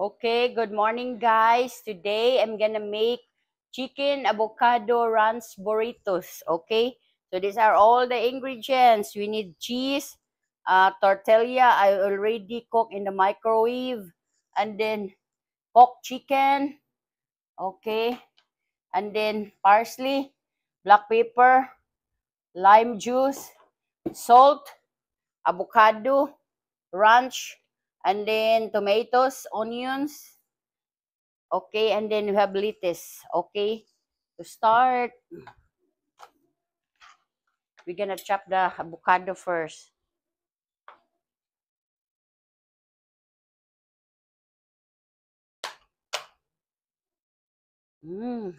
Okay, good morning, guys. Today I'm gonna make chicken avocado ranch burritos. Okay, so these are all the ingredients. We need cheese, tortilla. I already cooked in the microwave, and then cooked chicken. Okay, and then parsley, black pepper, lime juice, salt, avocado, ranch, and then tomatoes, onions. Okay, and then we have lettuce. Okay, to start, we're gonna chop the avocado first. Mm,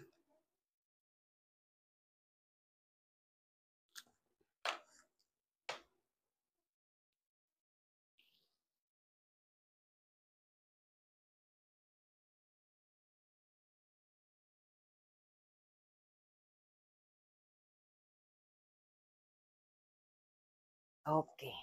okay.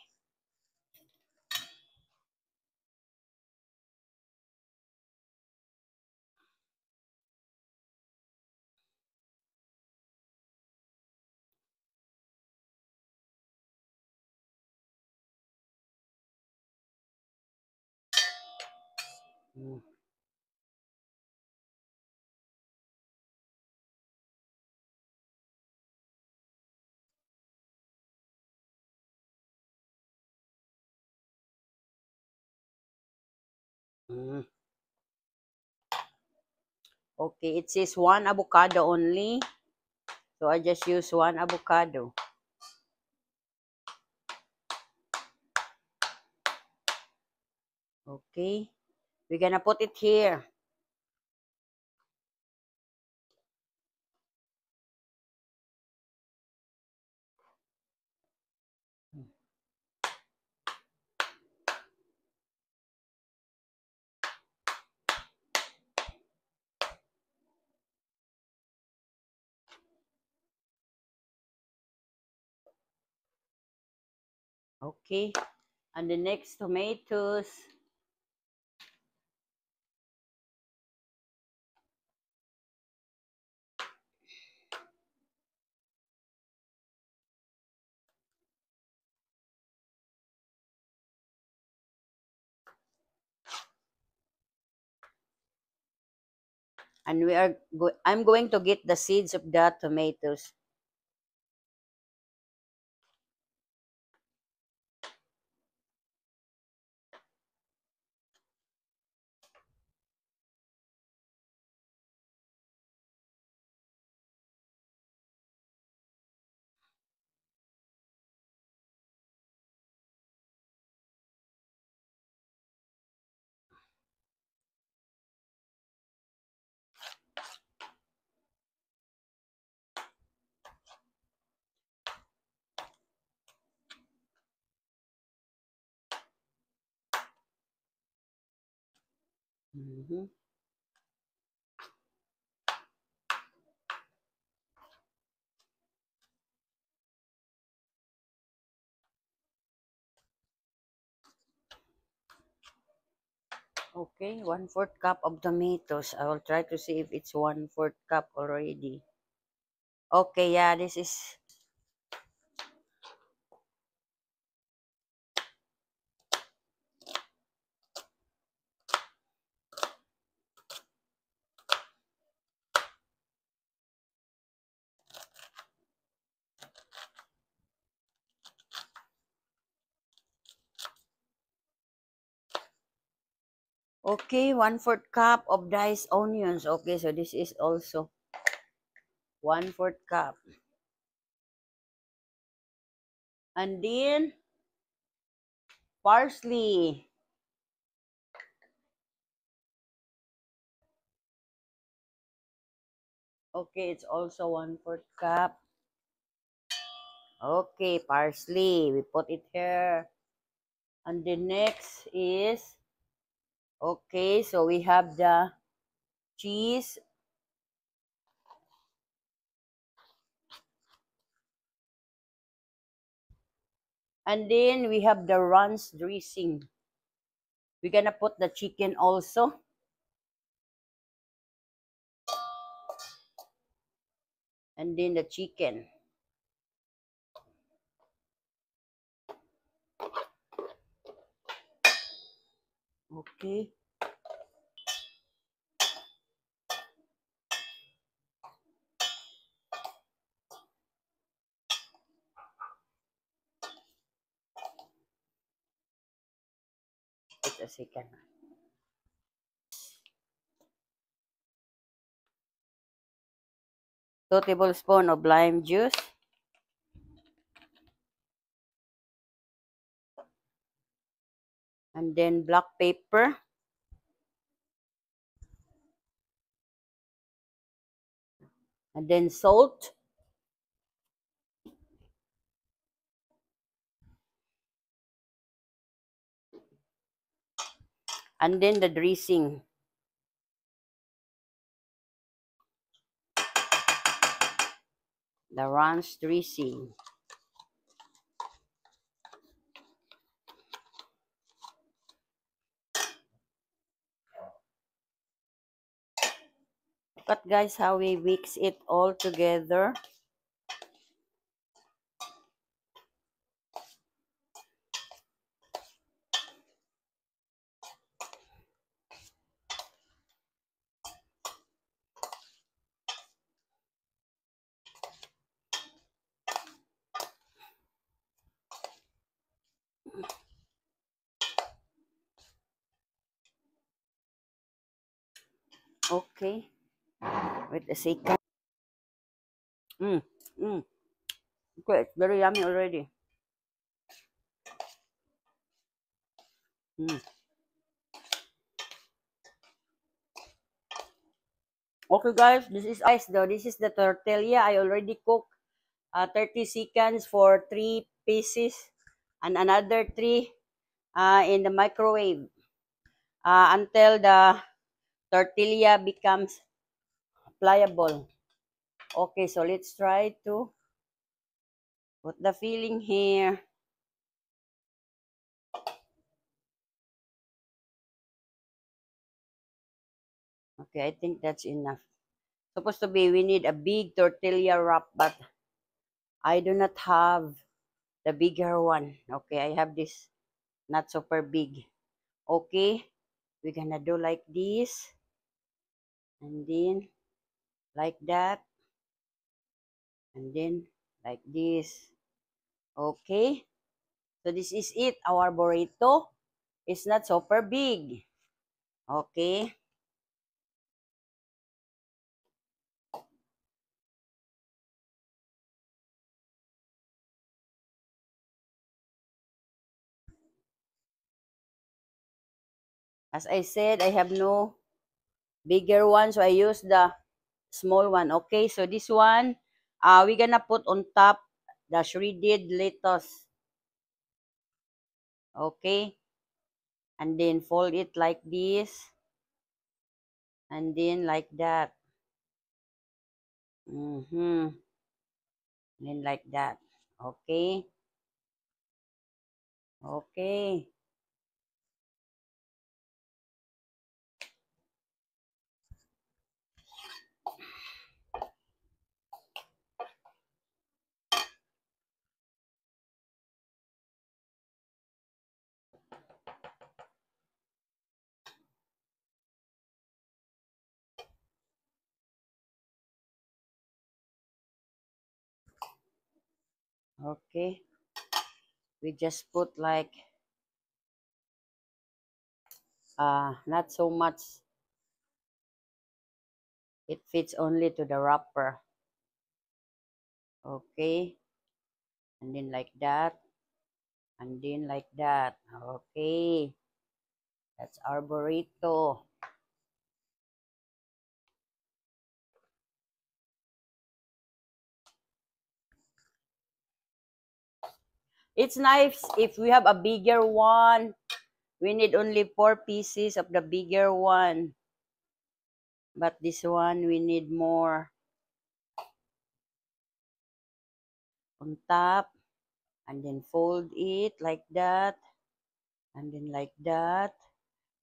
Mm, mm. Okay, it says one avocado only, so I just use one avocado. Okay, we're gonna put it here. Okay, and the next tomatoes. And I'm going to get the seeds of the tomatoes. Mhm. Okay, 1/4 cup of tomatoes. I will try to see if it's 1/4 cup already. Okay, yeah, this is okay. 1/4 cup of diced onions. Okay, so this is also 1/4 cup. And then parsley. Okay, it's also 1/4 cup. Okay, parsley. We put it here. And the next is, okay, so we have the cheese. And then we have the ranch dressing. We're gonna put the chicken also. and then the chicken. Okay. Wait a second. 2 tablespoons of lime juice. And then black pepper. And then salt. And then the dressing. The ranch dressing. Look at guys how we mix it all together. Okay. Wait a second. Mm, mm. Okay, it's very yummy already. Mm. Okay guys, this is ice though. This is the tortilla. I already cooked 30 seconds for 3 pieces and another 3 in the microwave until the tortilla becomes pliable. Okay, so let's try to put the filling here. Okay, I think that's enough. Supposed to be we need a big tortilla wrap, but I do not have the bigger one. Okay, I have this not super big. Okay, we're gonna do like this and then like that and then like this. Okay, so this is it. Our burrito is not super big. Okay, as I said, I have no bigger one, so I use the small one. Okay, so this one, we're gonna put on top the shredded lettuce. Okay, and then fold it like this, and then like that. Mm-hmm. Then like that. Okay, okay, okay. We just put like not so much. It fits only to the wrapper. Okay, and then like that, and then like that. Okay, that's our burrito. It's nice if we have a bigger one. We need only 4 pieces of the bigger one. But this one, we need more on top. And then fold it like that. And then like that.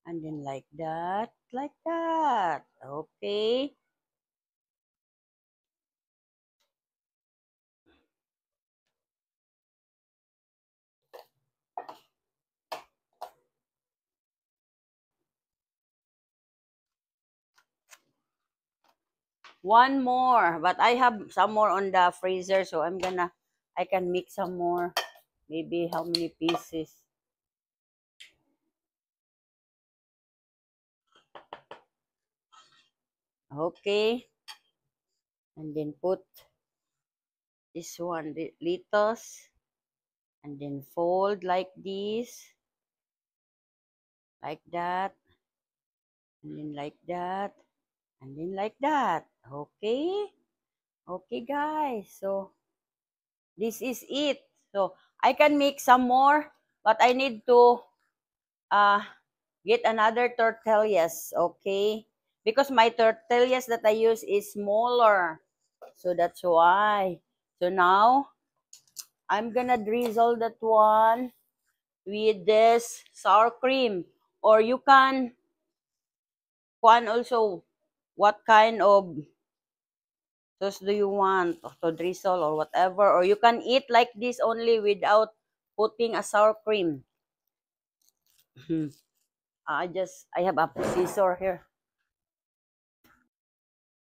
And then like that. Like that. Okay. One more, but I have some more on the freezer, so I can make some more. Maybe how many pieces? Okay, and then put this one, the lettuce, and then fold like this, like that, and then like that, and then like that. Okay, okay, guys. So this is it. So I can make some more, but I need to uh get another tortillas, okay? Because my tortillas that I use is smaller. So that's why. So now I'm gonna drizzle that one with this sour cream. Or you can also what kind of sauce do you want to drizzle or whatever. Or you can eat like this only without putting a sour cream. I have a scissor here.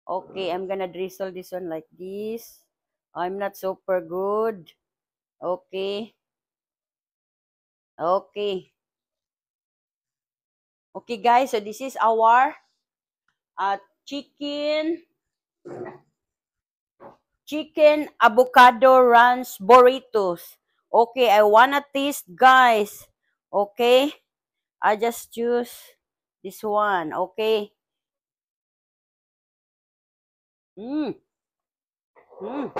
Okay, I'm gonna drizzle this one like this. I'm not super good. Okay. Okay. Okay, guys. So this is our uh, chicken chicken avocado ranch burritos. Okay, I wanna taste, guys. Okay. I just choose this one. Okay. Mm. Mm.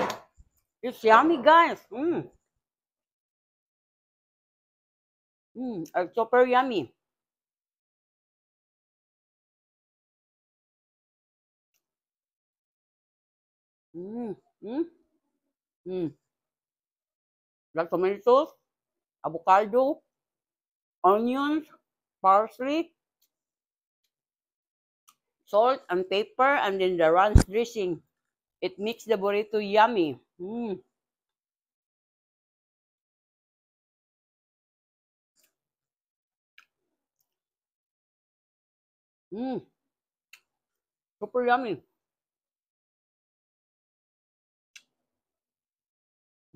It's yummy, guys. Mm. Mm. It's super yummy. Mm. Mm. Mm. Like tomatoes, avocado, onions, parsley, salt, and pepper, and then the ranch dressing. It makes the burrito yummy. Mm. Mm. Super yummy.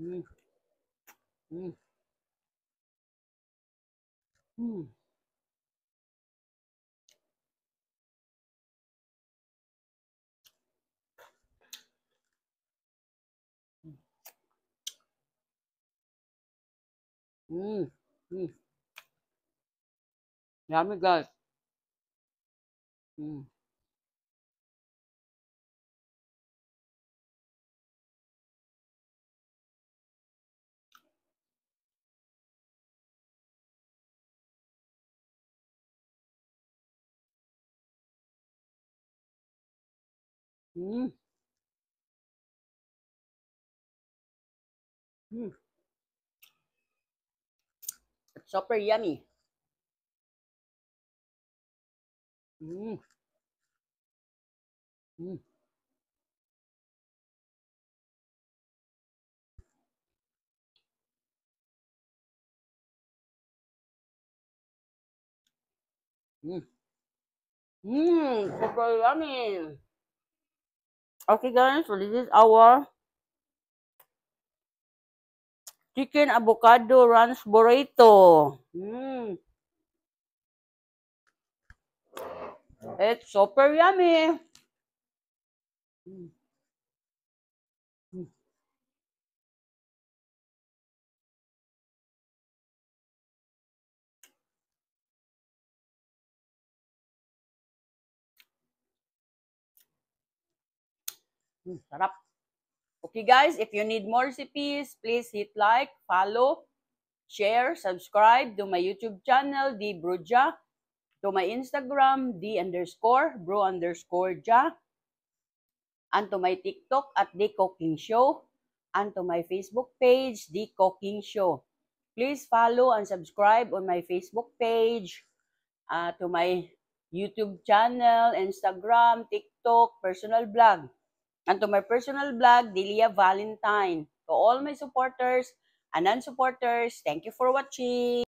Mm. Mm. Mm. Mm. Mm. Yummy, guys. Mm. Mm. Mm. It's super yummy. Mm. Mm. Mm. Mm. Super yummy. Okay, guys. So this is our chicken avocado ranch burrito. Mm. It's super yummy. Mm. Mm. Mm. Sarap. Okay, guys. If you need more recipes, please hit like, follow, share, subscribe to my YouTube channel, D Bruja, to my Instagram, D_bro_ja, and to my TikTok at The Cooking Show, and to my Facebook page, The Cooking Show. Please follow and subscribe on my Facebook page, to my YouTube channel, Instagram, TikTok, personal blog, and to my personal blog, Delia Valentine. To all my supporters and non-supporters, thank you for watching.